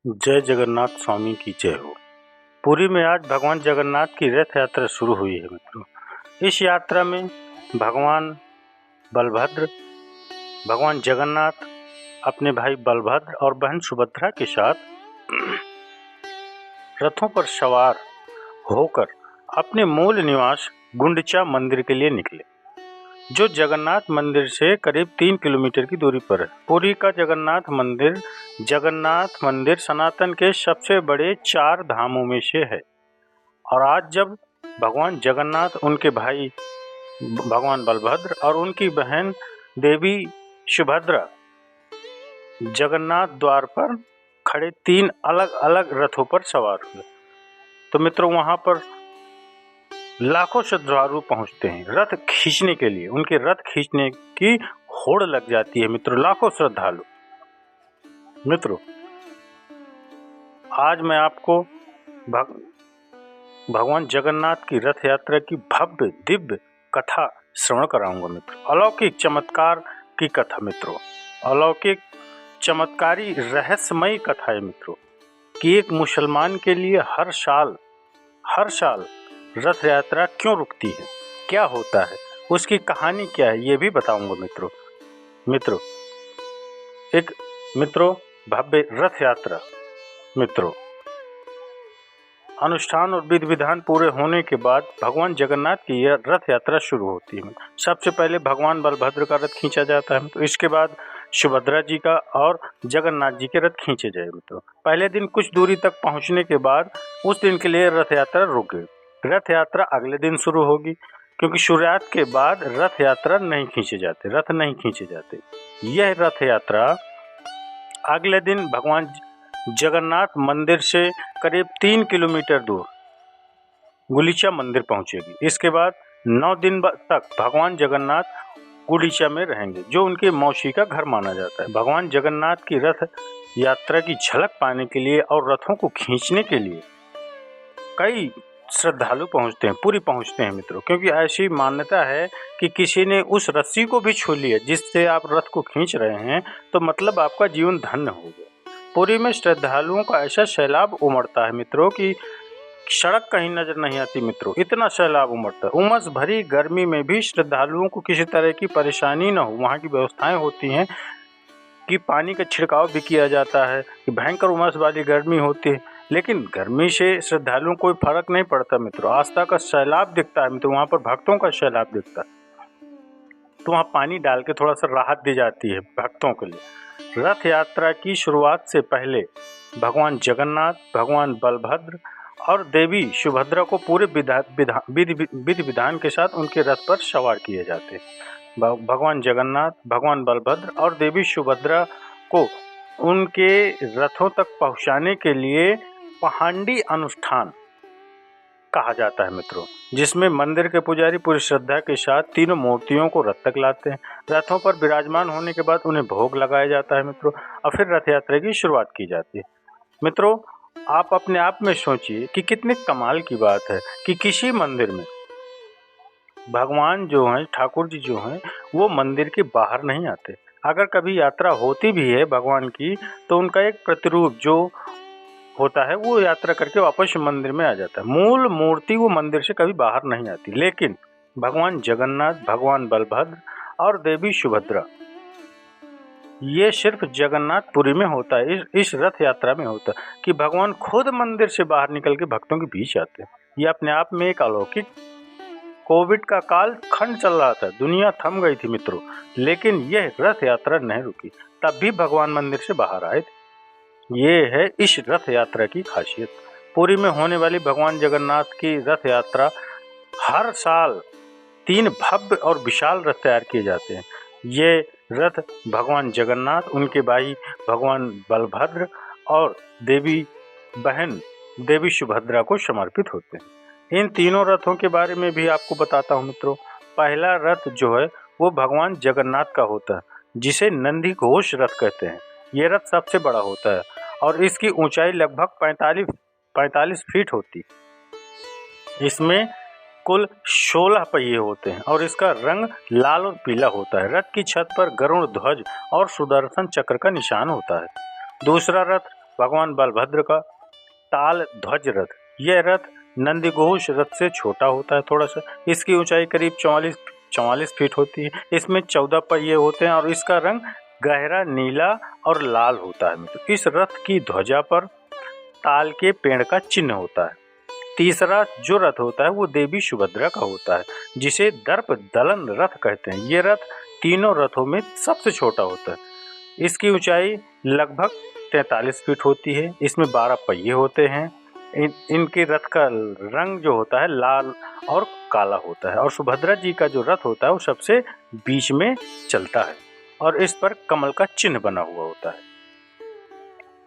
जय जगन्नाथ स्वामी की जय हो। पुरी में आज भगवान जगन्नाथ की रथ यात्रा शुरू हुई है मित्रों। इस यात्रा में भगवान बलभद्र, भगवान जगन्नाथ अपने भाई बलभद्र और बहन सुभद्रा के साथ रथों पर सवार होकर अपने मूल निवास गुंडिचा मंदिर के लिए निकले, जो जगन्नाथ मंदिर से करीब 3 किलोमीटर की दूरी पर है। पुरी का जगन्नाथ मंदिर सनातन के सबसे बड़े 4 धामों में से है। और आज जब भगवान जगन्नाथ, उनके भाई भगवान बलभद्र और उनकी बहन देवी सुभद्रा जगन्नाथ द्वार पर खड़े 3 अलग अलग रथों पर सवार हुए, तो मित्रों वहां पर लाखों श्रद्धालु पहुंचते हैं रथ खींचने के लिए। उनके रथ खींचने की होड़ लग जाती है मित्रों, लाखों श्रद्धालु। मित्रों, आज मैं आपको भगवान जगन्नाथ की रथ यात्रा की भव्य दिव्य कथा श्रवण कराऊंगा मित्रों। अलौकिक चमत्कार की कथा मित्रों, अलौकिक चमत्कारी रहस्यमयी कथा है मित्रों, कि एक मुसलमान के लिए हर साल रथ यात्रा क्यों रुकती है, क्या होता है, उसकी कहानी क्या है, ये भी बताऊंगा मित्रों। मित्रों भव्य रथ यात्रा मित्रों, अनुष्ठान और विधि विधान पूरे होने के बाद भगवान जगन्नाथ की यह रथ यात्रा शुरू होती है। सबसे पहले भगवान बलभद्र का रथ खींचा जाता है, तो इसके बाद सुभद्रा जी का और जगन्नाथ जी के रथ खींचे जाए मित्रों। पहले दिन कुछ दूरी तक पहुंचने के बाद उस दिन के लिए रथ यात्रा रुक गई। रथ यात्रा अगले दिन शुरू होगी, क्योंकि सूर्यास्त के बाद रथ यात्रा नहीं खींचे जाते। यह रथ यात्रा अगले दिन भगवान जगन्नाथ मंदिर से करीब 3 किलोमीटर दूर गुंडीचा मंदिर पहुंचेगी। इसके बाद 9 दिन तक भगवान जगन्नाथ गुंडीचा में रहेंगे, जो उनके मौसी का घर माना जाता है। भगवान जगन्नाथ की रथ यात्रा की झलक पाने के लिए और रथों को खींचने के लिए कई श्रद्धालु पुरी पहुंचते हैं मित्रों, क्योंकि ऐसी मान्यता है कि किसी ने उस रस्सी को भी छू लिया जिससे आप रथ को खींच रहे हैं, तो मतलब आपका जीवन धन्य हो गया। पुरी में श्रद्धालुओं का ऐसा सैलाब उमड़ता है मित्रों कि सड़क कहीं नजर नहीं आती मित्रों, इतना सैलाब उमड़ता है। उमस भरी गर्मी में भी श्रद्धालुओं को किसी तरह की परेशानी न हो, वहाँ की व्यवस्थाएं होती हैं कि पानी का छिड़काव भी किया जाता है, कि भयंकर उमस वाली गर्मी होती है, लेकिन गर्मी से श्रद्धालुओं को कोई फर्क नहीं पड़ता मित्रों। आस्था का सैलाब दिखता है मित्रों, वहाँ पर भक्तों का सैलाब दिखता है, तो वहाँ पानी डाल के थोड़ा सा राहत दी जाती है भक्तों के लिए। रथ यात्रा की शुरुआत से पहले भगवान जगन्नाथ, भगवान बलभद्र और देवी सुभद्रा को पूरे विधि विधान के साथ उनके रथ पर सवार किए जाते हैं। भगवान जगन्नाथ, भगवान बलभद्र और देवी सुभद्रा को उनके रथों तक पहुंचाने के लिए पहांडी अनुष्ठान कहा जाता है मित्रों, जिसमें मंदिर के पुजारी पूरी श्रद्धा के साथ तीनों मूर्तियों को रथ तक लाते हैं। रथों पर विराजमान होने के बाद उन्हें भोग लगाया जाता है मित्रों, और फिर रथ यात्रा की शुरुआत की जाती है। मित्रों, आप अपने आप में सोचिए कि कितने कमाल की बात है कि किसी मंदिर में भगवान जो हैं, ठाकुर जी जो हैं, वो मंदिर के बाहर नहीं आते। अगर कभी यात्रा होती भी है भगवान की, तो उनका एक प्रतिरूप जो होता है वो यात्रा करके वापस मंदिर में आ जाता है। मूल मूर्ति वो मंदिर से कभी बाहर नहीं आती। लेकिन भगवान जगन्नाथ, भगवान बलभद्र और देवी सुभद्रा, ये सिर्फ जगन्नाथपुरी में होता है, इस रथ यात्रा में होता है कि भगवान खुद मंदिर से बाहर निकल के भक्तों के बीच आते हैं। ये अपने आप में एक अलौकिक। कोविड का काल खंड चल रहा था, दुनिया थम गई थी मित्रों, लेकिन यह रथ यात्रा नहीं रुकी, तब भी भगवान मंदिर से बाहर आए थे। ये है इस रथ यात्रा की खासियत। पुरी में होने वाली भगवान जगन्नाथ की रथ यात्रा हर साल 3 भव्य और विशाल रथ तैयार किए जाते हैं। ये रथ भगवान जगन्नाथ, उनके भाई भगवान बलभद्र और बहन देवी सुभद्रा को समर्पित होते हैं। इन तीनों रथों के बारे में भी आपको बताता हूँ मित्रों। पहला रथ जो है वो भगवान जगन्नाथ का होता है, जिसे नंदी घोष रथ कहते हैं। ये रथ सबसे बड़ा होता है और इसकी ऊंचाई लगभग 45 फीट होती है। इसमें कुल 16 पहिए होते हैं और इसका रंग लाल और पीला होता है। रथ की छत पर गरुड़ ध्वज और सुदर्शन चक्र का निशान होता है। दूसरा रथ भगवान बलभद्र का ताल ध्वज रथ। यह रथ नंदीघोष रथ से छोटा होता है थोड़ा सा। इसकी ऊंचाई करीब 44 फीट होती है। इसमें 14 पहिए होते हैं और इसका रंग गहरा नीला और लाल होता है मित्र। इस रथ की ध्वजा पर ताल के पेड़ का चिन्ह होता है। तीसरा जो रथ होता है वो देवी सुभद्रा का होता है, जिसे दर्प दलन रथ कहते हैं। ये रथ तीनों रथों में सबसे छोटा होता है। इसकी ऊंचाई लगभग 43 फीट होती है। इसमें 12 पहिए होते हैं। इनके रथ का रंग जो होता है लाल और काला होता है और सुभद्रा जी का जो रथ होता है वो सबसे बीच में चलता है और इस पर कमल का चिन्ह बना हुआ होता है।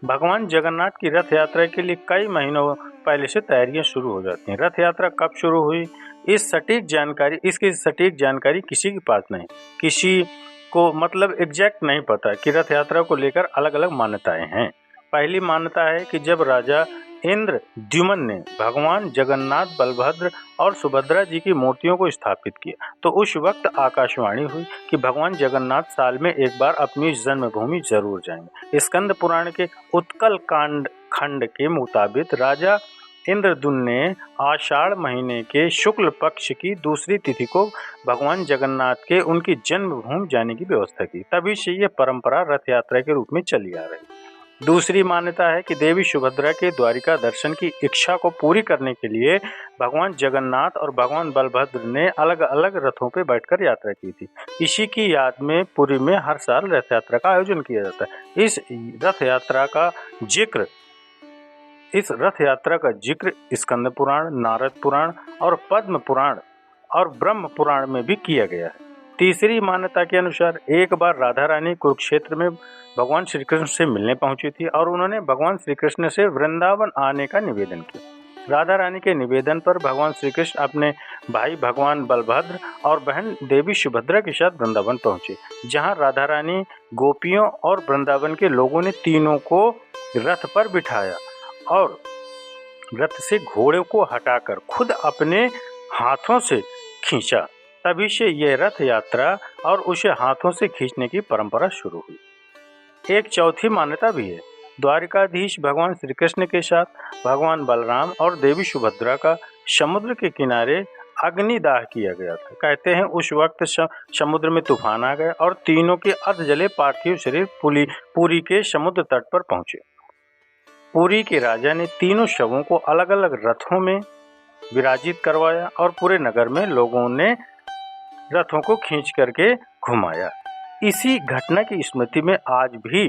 भगवान जगन्नाथ की रथ यात्रा के लिए कई महीनों पहले से तैयारियां शुरू हो जाती हैं। रथ यात्रा कब शुरू हुई इसकी सटीक जानकारी किसी के पास नहीं। किसी को मतलब एग्जैक्ट नहीं पता कि रथ यात्रा को लेकर अलग अलग मान्यताएं हैं। पहली मान्यता है कि जब राजा इंद्रद्युम्न ने भगवान जगन्नाथ, बलभद्र और सुभद्रा जी की मूर्तियों को स्थापित किया तो उस वक्त आकाशवाणी हुई कि भगवान जगन्नाथ साल में एक बार अपनी जन्मभूमि जरूर जाएंगे। स्कंद पुराण के उत्कल कांड खंड के मुताबिक राजा इंद्रद्युम्न ने आषाढ़ महीने के शुक्ल पक्ष की दूसरी तिथि को भगवान जगन्नाथ के उनकी जन्मभूमि जाने की व्यवस्था की। तभी से यह परंपरा रथ यात्रा के रूप में चली आ रही। दूसरी मान्यता है कि देवी सुभद्रा के द्वारिका दर्शन की इच्छा को पूरी करने के लिए भगवान जगन्नाथ और भगवान बलभद्र ने अलग अलग रथों पर बैठकर यात्रा की थी। इसी की याद में पुरी में हर साल रथ यात्रा का आयोजन किया जाता है। इस रथ यात्रा का जिक्र स्कंद पुराण, नारद पुराण और पद्म पुराण और ब्रह्म पुराण में भी किया गया है। तीसरी मान्यता के अनुसार एक बार राधा रानी कुरुक्षेत्र में भगवान श्री कृष्ण से मिलने पहुंची थी और उन्होंने भगवान श्री कृष्ण से वृंदावन आने का निवेदन किया। राधा रानी के निवेदन पर भगवान श्री कृष्ण अपने भाई भगवान बलभद्र और बहन देवी सुभद्रा के साथ वृंदावन पहुंचे, जहां राधा रानी, गोपियों और वृंदावन के लोगों ने तीनों को रथ पर बिठाया और रथ से घोड़े को हटाकर खुद अपने हाथों से खींचा। तभी से यह रथ यात्रा और उसे हाथों से खींचने की परंपरा शुरू हुई। एक चौथी मान्यता भी है। द्वारिकाधीश भगवान श्री कृष्ण के साथ भगवान बलराम और देवी सुभद्रा का समुद्र के किनारे अग्निदाह किया गया था। कहते हैं उस वक्त समुद्र में तूफान आ गया और तीनों के अर्ध जले पार्थिव शरीर पुरी के समुद्र तट पर पहुंचे। पुरी के राजा ने तीनों शवों को अलग अलग रथों में विराजित करवाया और पूरे नगर में लोगों ने रथों को खींच करके घुमाया। इसी घटना की स्मृति में आज भी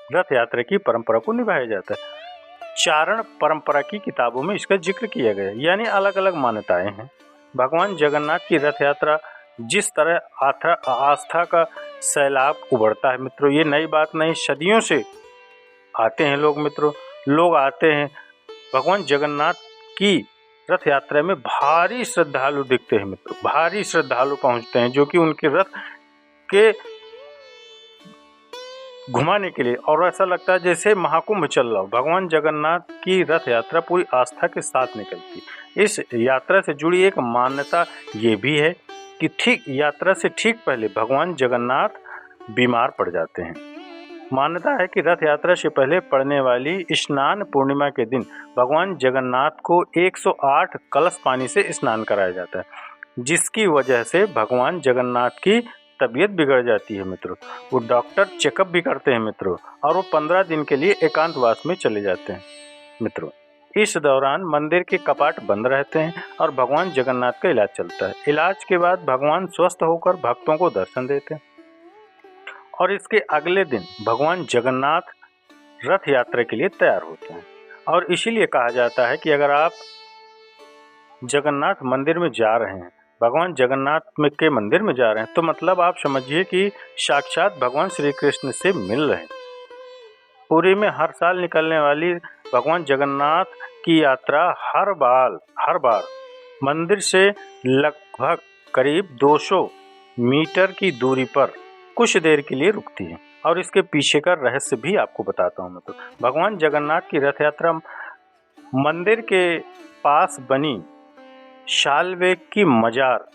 रथ यात्रा की परंपरा को निभाया जाता है। चारण परंपरा की किताबों में इसका जिक्र किया गया, यानी अलग अलग मान्यताएं हैं। भगवान जगन्नाथ की रथ यात्रा जिस तरह आस्था का सैलाब उबड़ता है मित्रों, ये नई बात नहीं। सदियों से आते हैं लोग आते हैं। भगवान जगन्नाथ की रथ यात्रा में भारी श्रद्धालु दिखते हैं मित्रों, भारी श्रद्धालु पहुंचते हैं जो कि उनके रथ के घुमाने के लिए, और ऐसा लगता है जैसे महाकुंभ चल रहा हो। भगवान जगन्नाथ की रथ यात्रा पूरी आस्था के साथ निकलती है। इस यात्रा से जुड़ी एक मान्यता ये भी है कि यात्रा से ठीक पहले भगवान जगन्नाथ बीमार पड़ जाते हैं। मान्यता है कि रथ यात्रा से पहले पड़ने वाली स्नान पूर्णिमा के दिन भगवान जगन्नाथ को 108 कलश पानी से स्नान कराया जाता है, जिसकी वजह से भगवान जगन्नाथ की तबीयत बिगड़ जाती है मित्रों। वो डॉक्टर चेकअप भी करते हैं मित्रों और वो 15 दिन के लिए एकांतवास में चले जाते हैं मित्रों। इस दौरान मंदिर के कपाट बंद रहते हैं और भगवान जगन्नाथ का इलाज चलता है। इलाज के बाद भगवान स्वस्थ होकर भक्तों को दर्शन देते हैं और इसके अगले दिन भगवान जगन्नाथ रथ यात्रा के लिए तैयार होते हैं। और इसीलिए कहा जाता है कि अगर आप जगन्नाथ मंदिर में जा रहे हैं, भगवान जगन्नाथ के मंदिर में जा रहे हैं, तो मतलब आप समझिए कि साक्षात भगवान श्री कृष्ण से मिल रहे हैं। पुरी में हर साल निकलने वाली भगवान जगन्नाथ की यात्रा हर बार मंदिर से लगभग करीब 200 मीटर की दूरी पर कुछ देर के लिए रुकती है और इसके पीछे का रहस्य भी आपको बताता हूँ मैं। तो भगवान जगन्नाथ की रथ यात्रा मंदिर के पास बनी शालवेग की मजार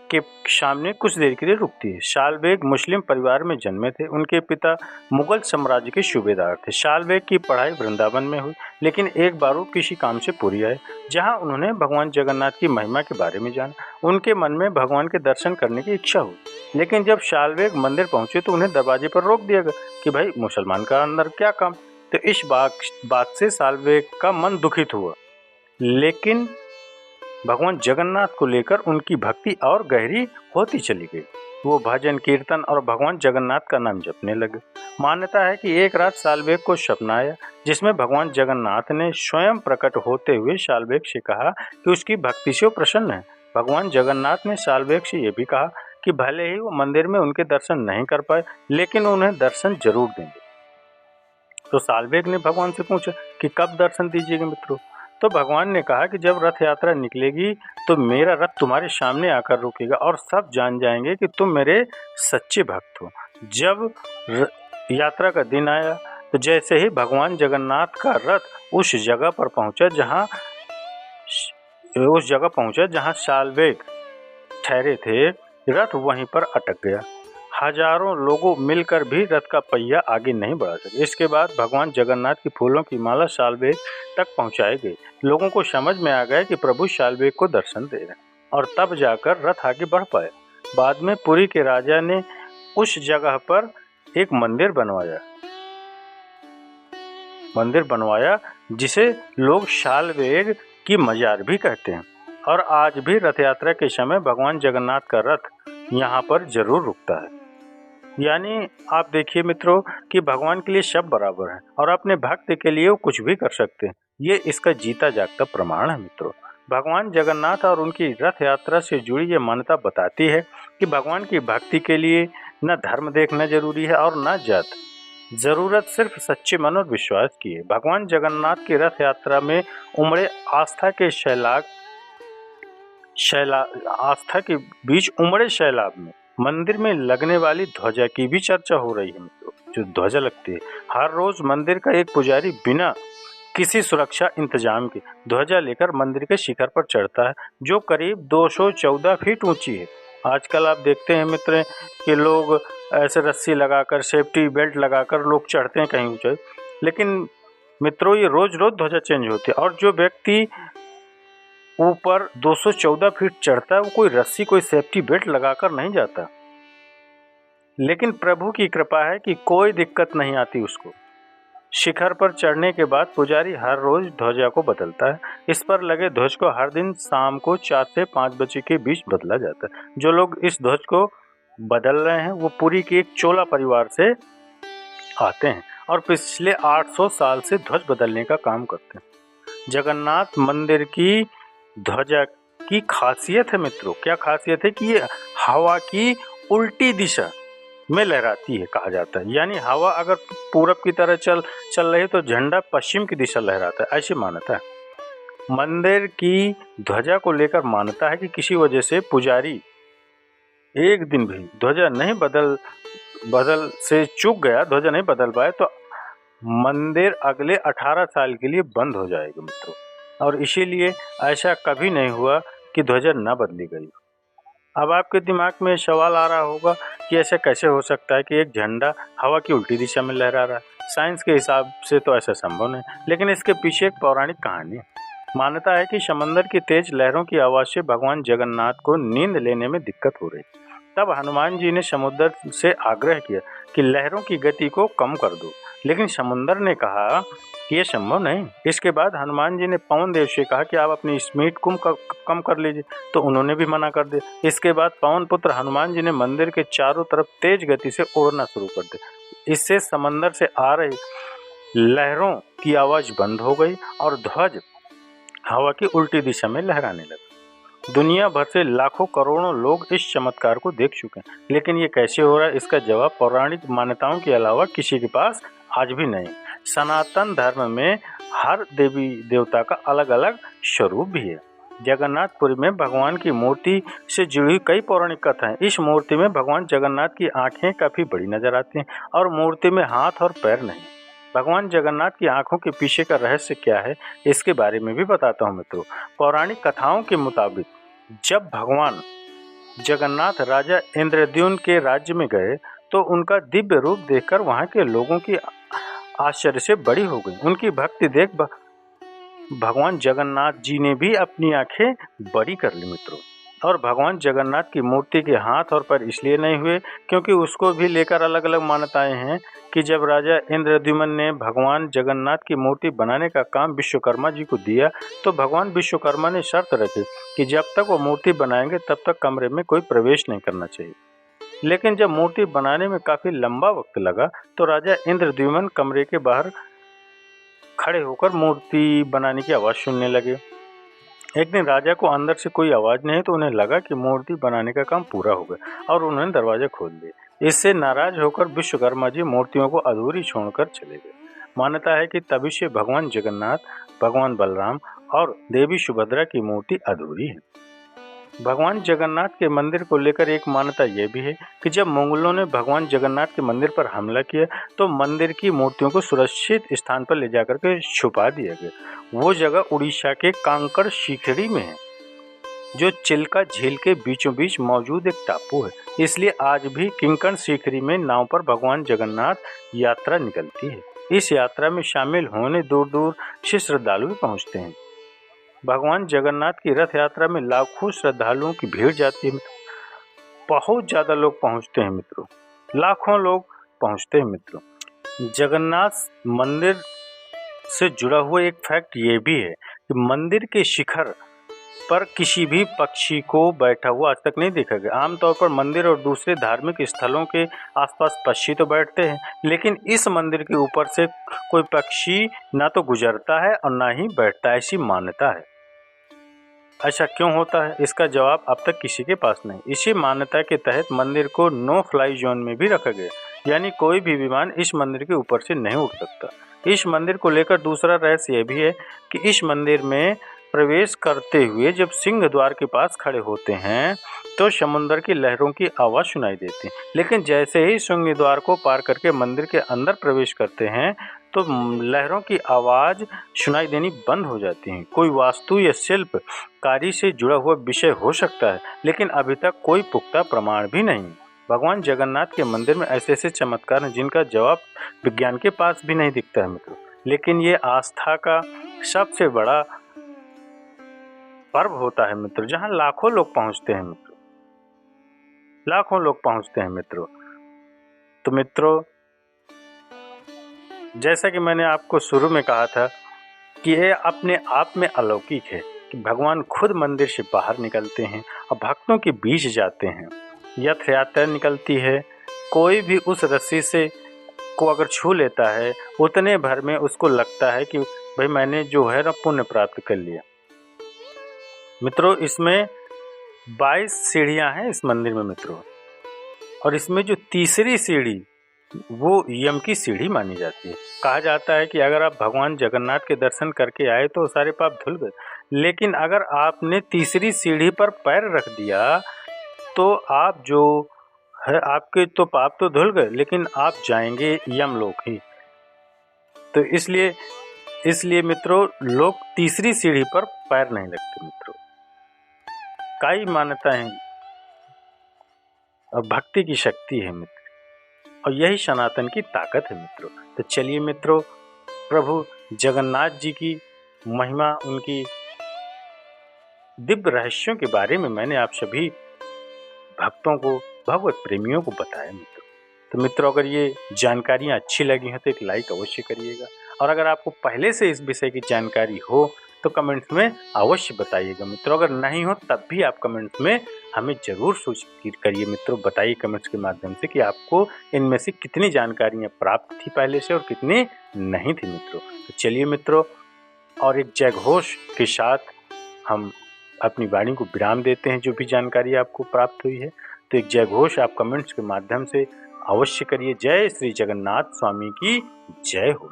के सामने कुछ देर के लिए रुकती है। सालबेग मुस्लिम परिवार में जन्मे थे। उनके पिता मुगल साम्राज्य के सूबेदार थे। सालबेग की पढ़ाई वृंदावन में हुई, लेकिन एक बार वो किसी काम से पुरी आए, जहां उन्होंने भगवान जगन्नाथ की महिमा के बारे में जाना। उनके मन में भगवान के दर्शन करने की इच्छा हुई, लेकिन जब सालबेग मंदिर पहुंचे तो उन्हें दरवाजे पर रोक दिया गया कि भाई मुसलमान का अंदर क्या काम। तो इस बात से सालबेग का मन दुखित हुआ, लेकिन भगवान जगन्नाथ को लेकर उनकी भक्ति और गहरी होती चली गई। वो भजन कीर्तन और भगवान जगन्नाथ का नाम जपने लगे। मान्यता है कि एक रात सालबेग को सपना आया, जिसमें भगवान जगन्नाथ ने स्वयं प्रकट होते हुए सालबेग से कहा कि उसकी भक्ति से वो प्रसन्न है। भगवान जगन्नाथ ने सालबेग से ये भी कहा कि भले ही वो मंदिर में उनके दर्शन नहीं कर पाए, लेकिन उन्हें दर्शन जरूर देंगे। तो सालबेग ने भगवान से पूछा कि कब दर्शन दीजिएगा मित्रों। तो भगवान ने कहा कि जब रथ यात्रा निकलेगी तो मेरा रथ तुम्हारे सामने आकर रुकेगा और सब जान जाएंगे कि तुम मेरे सच्चे भक्त हो। जब यात्रा का दिन आया तो जैसे ही भगवान जगन्नाथ का रथ उस जगह पहुंचा जहां सालबेग ठहरे थे, रथ वहीं पर अटक गया। हजारों लोगों मिलकर भी रथ का पहिया आगे नहीं बढ़ा सके। इसके बाद भगवान जगन्नाथ की फूलों की माला सालबेग तक पहुंचाई गई। लोगों को समझ में आ गया कि प्रभु सालबेग को दर्शन दे रहे हैं, और तब जाकर रथ आगे बढ़ पाया। बाद में पुरी के राजा ने उस जगह पर एक मंदिर बनवाया जिसे लोग सालबेग की मजार भी कहते हैं। और आज भी रथ यात्रा के समय भगवान जगन्नाथ का रथ यहाँ पर जरूर रुकता है। यानी आप देखिए मित्रों कि भगवान के लिए सब बराबर है और अपने भक्त के लिए वो कुछ भी कर सकते हैं। ये इसका जीता जागता प्रमाण है मित्रों। भगवान जगन्नाथ और उनकी रथ यात्रा से जुड़ी ये मान्यता बताती है कि भगवान की भक्ति के लिए न धर्म देखना जरूरी है और न जात। जरूरत सिर्फ सच्चे मन और विश्वास की है। भगवान जगन्नाथ की रथ यात्रा में उमड़े आस्था के बीच उमड़े सैलाब में मंदिर में लगने वाली ध्वजा की भी चर्चा हो रही है मित्रों। जो ध्वजा लगती है, हर रोज मंदिर का एक पुजारी बिना किसी सुरक्षा इंतजाम के ध्वजा लेकर मंदिर के शिखर पर चढ़ता है, जो करीब 214 फीट ऊंची है। आजकल आप देखते हैं मित्र कि लोग ऐसे रस्सी लगाकर, सेफ्टी बेल्ट लगाकर लोग चढ़ते हैं कहीं ऊंचाई, लेकिन मित्रों ये रोज रोज ध्वजा चेंज होती है। और जो व्यक्ति ऊपर 214 फीट चढ़ता है वो कोई रस्सी, कोई सेफ्टी बेल्ट लगाकर नहीं जाता, लेकिन प्रभु की कृपा है कि कोई दिक्कत नहीं आती उसको। शिखर पर चढ़ने के बाद पुजारी हर रोज ध्वजा को बदलता है। इस पर लगे ध्वज को हर दिन शाम को 4 से 5 बजे के बीच बदला जाता है। जो लोग इस ध्वज को बदल रहे हैं वो पुरी के एक चोला परिवार से आते हैं और पिछले 800 साल से ध्वज बदलने का काम करते हैं। जगन्नाथ मंदिर की ध्वजा की खासियत है मित्रों, क्या खासियत है कि ये हवा की उल्टी दिशा में लहराती है कहा जाता है। यानी हवा अगर पूरब की तरह चल रही है तो झंडा पश्चिम की दिशा लहराता है, ऐसी मान्यता है। मंदिर की ध्वजा को लेकर मान्यता है कि किसी वजह से पुजारी एक दिन भी ध्वजा नहीं बदल से चूक गया, ध्वजा नहीं बदल पाए, तो मंदिर अगले 18 साल के लिए बंद हो जाएगा मित्रों। और इसीलिए ऐसा कभी नहीं हुआ कि ध्वजा न बदली गई। अब आपके दिमाग में सवाल आ रहा होगा कि ऐसा कैसे हो सकता है कि एक झंडा हवा की उल्टी दिशा में लहरा रहा है। साइंस के हिसाब से तो ऐसा संभव नहीं, लेकिन इसके पीछे एक पौराणिक कहानी है। मान्यता है कि समंदर की तेज लहरों की आवाज से भगवान जगन्नाथ को नींद लेने में दिक्कत हो रही। तब हनुमान जी ने समुद्र से आग्रह किया कि लहरों की गति को कम कर दो, लेकिन समुद्र ने कहा कि यह संभव नहीं। इसके बाद हनुमान जी ने पवन देव से कहा कि आप अपनी स्पीड कम कर लीजिए, तो उन्होंने भी मना कर दिया। इसके बाद पवन पुत्र हनुमान जी ने मंदिर के चारों तरफ तेज गति से उड़ना शुरू कर दिया। इससे समंदर से आ रही लहरों की आवाज बंद हो गई और ध्वज हवा की उल्टी दिशा में लहराने लगा। दुनिया भर से लाखों करोड़ों लोग इस चमत्कार को देख चुके हैं, लेकिन ये कैसे हो रहा है इसका जवाब पौराणिक मान्यताओं के अलावा किसी के पास आज भी नहीं। सनातन धर्म में हर देवी देवता का अलग अलग स्वरूप भी है। जगन्नाथपुरी में भगवान की मूर्ति से जुड़ी कई पौराणिक कथाएं। इस मूर्ति में भगवान जगन्नाथ की आंखें काफी बड़ी नजर आती हैं और मूर्ति में हाथ और पैर नहीं। भगवान जगन्नाथ की आंखों के पीछे का रहस्य क्या है इसके बारे में भी बताता हूँ मित्रों। पौराणिक कथाओं के मुताबिक जब भगवान जगन्नाथ राजा इंद्रद्युम्न के राज्य में गए तो उनका दिव्य रूप देखकर वहां के लोगों की आश्चर्य से बड़ी हो गई। उनकी भक्ति देख भगवान जगन्नाथ जी ने भी अपनी आंखें बड़ी कर ली मित्रों। और भगवान जगन्नाथ की मूर्ति के हाथ और पैर इसलिए नहीं हुए क्योंकि उसको भी लेकर अलग अलग मान्यताएं हैं कि जब राजा इंद्रद्युम्न ने भगवान जगन्नाथ की मूर्ति बनाने का काम विश्वकर्मा जी को दिया तो भगवान विश्वकर्मा ने शर्त रखी कि जब तक वो मूर्ति बनाएंगे तब तक कमरे में कोई प्रवेश नहीं करना चाहिए। लेकिन जब मूर्ति बनाने में काफी लंबा वक्त लगा तो राजा इंद्रद्युम्न कमरे के बाहर खड़े होकर मूर्ति बनाने की आवाज सुनने लगे। एक दिन राजा को अंदर से कोई आवाज नहीं तो उन्हें लगा कि मूर्ति बनाने का काम पूरा हो गया और उन्होंने दरवाजा खोल दिया। इससे नाराज होकर विश्वकर्मा जी मूर्तियों को अधूरी छोड़कर चले गए। मान्यता है कि तभी से भगवान जगन्नाथ, भगवान बलराम और देवी सुभद्रा की मूर्ति अधूरी है। भगवान जगन्नाथ के मंदिर को लेकर एक मान्यता यह भी है कि जब मुगलों ने भगवान जगन्नाथ के मंदिर पर हमला किया तो मंदिर की मूर्तियों को सुरक्षित स्थान पर ले जाकर के छुपा दिया गया। वो जगह उड़ीसा के कांकड़ सीकरी में है जो चिल्का झील के बीचों बीच मौजूद एक टापू है। इसलिए आज भी किंकण सीकरी में नाव पर भगवान जगन्नाथ यात्रा निकलती है। इस यात्रा में शामिल होने दूर दूर से श्रद्धालु पहुँचते हैं। भगवान जगन्नाथ की रथ यात्रा में लाखों श्रद्धालुओं की भीड़ जाती है। बहुत ज्यादा लोग पहुंचते हैं मित्रों, लाखों लोग पहुंचते हैं मित्रों। जगन्नाथ मंदिर से जुड़ा हुआ एक फैक्ट ये भी है कि मंदिर के शिखर पर किसी भी पक्षी को बैठा हुआ आज तक नहीं देखा गया। आमतौर पर मंदिर और दूसरे धार्मिक स्थलों के आसपास पक्षी तो बैठते हैं, लेकिन इस मंदिर के ऊपर से कोई पक्षी ना तो गुजरता है और ना ही बैठता है, ऐसी मान्यता है। ऐसा क्यों होता है, इसका जवाब अब तक किसी के पास नहीं। इसी मान्यता के तहत मंदिर को नो फ्लाई जोन में भी रखा गया, यानी कोई भी विमान इस मंदिर के ऊपर से नहीं उड़ सकता। इस मंदिर को लेकर दूसरा रहस्य यह भी है कि इस मंदिर में प्रवेश करते हुए जब सिंह द्वार के पास खड़े होते हैं तो समुद्र की लहरों की आवाज़ सुनाई देती है, लेकिन जैसे ही सिंह द्वार को पार करके मंदिर के अंदर प्रवेश करते हैं तो लहरों की आवाज़ सुनाई देनी बंद हो जाती है। कोई वास्तु या शिल्प कार्य से जुड़ा हुआ विषय हो सकता है, लेकिन अभी तक कोई पुख्ता प्रमाण भी नहीं। भगवान जगन्नाथ के मंदिर में ऐसे ऐसे चमत्कार हैं जिनका जवाब विज्ञान के पास भी नहीं दिखता है मित्रों। लेकिन ये आस्था का सबसे बड़ा पर्व होता है मित्रों, जहाँ लाखों लोग पहुँचते हैं मित्रों, लाखों लोग पहुँचते हैं मित्रों। तो मित्रों, जैसा कि मैंने आपको शुरू में कहा था कि ये अपने आप में अलौकिक है कि भगवान खुद मंदिर से बाहर निकलते हैं और भक्तों के बीच जाते हैं। यथ यात्रा निकलती है, कोई भी उस रस्सी से को अगर छू लेता है उतने भर में उसको लगता है कि भाई मैंने जो है ना पुण्य प्राप्त कर लिया। मित्रों, इसमें 22 सीढ़ियां हैं इस मंदिर में मित्रों, और इसमें जो तीसरी सीढ़ी वो यम की सीढ़ी मानी जाती है। कहा जाता है कि अगर आप भगवान जगन्नाथ के दर्शन करके आए तो सारे पाप धुल गए, लेकिन अगर आपने तीसरी सीढ़ी पर पैर रख दिया तो आप जो है आपके तो पाप तो धुल गए, लेकिन आप जाएंगे यमलोक ही। तो इसलिए मित्रों, लोग तीसरी सीढ़ी पर पैर नहीं रखते मित्रों। कई मान्यताएं और भक्ति की शक्ति है मित्र, और यही सनातन की ताकत है मित्रों। तो चलिए मित्रों, प्रभु जगन्नाथ जी की महिमा, उनकी दिव्य रहस्यों के बारे में मैंने आप सभी भक्तों को, भगवत प्रेमियों को बताया मित्रों। तो मित्रों, अगर ये जानकारियाँ अच्छी लगी हैं तो एक लाइक अवश्य करिएगा, और अगर आपको पहले से इस विषय की जानकारी हो तो कमेंट्स में अवश्य बताइएगा मित्रों। अगर नहीं हो तब भी आप कमेंट्स में हमें जरूर सूचित करिए मित्रों। बताइए कमेंट्स के माध्यम से कि आपको इनमें से कितनी जानकारियाँ प्राप्त थी पहले से और कितनी नहीं थी मित्रों। तो चलिए मित्रों, और एक जय घोष के साथ हम अपनी वाणी को विराम देते हैं। जो भी जानकारी आपको प्राप्त हुई है तो एक जय घोष आप कमेंट्स के माध्यम से अवश्य करिए। जय श्री जगन्नाथ स्वामी की जय हो।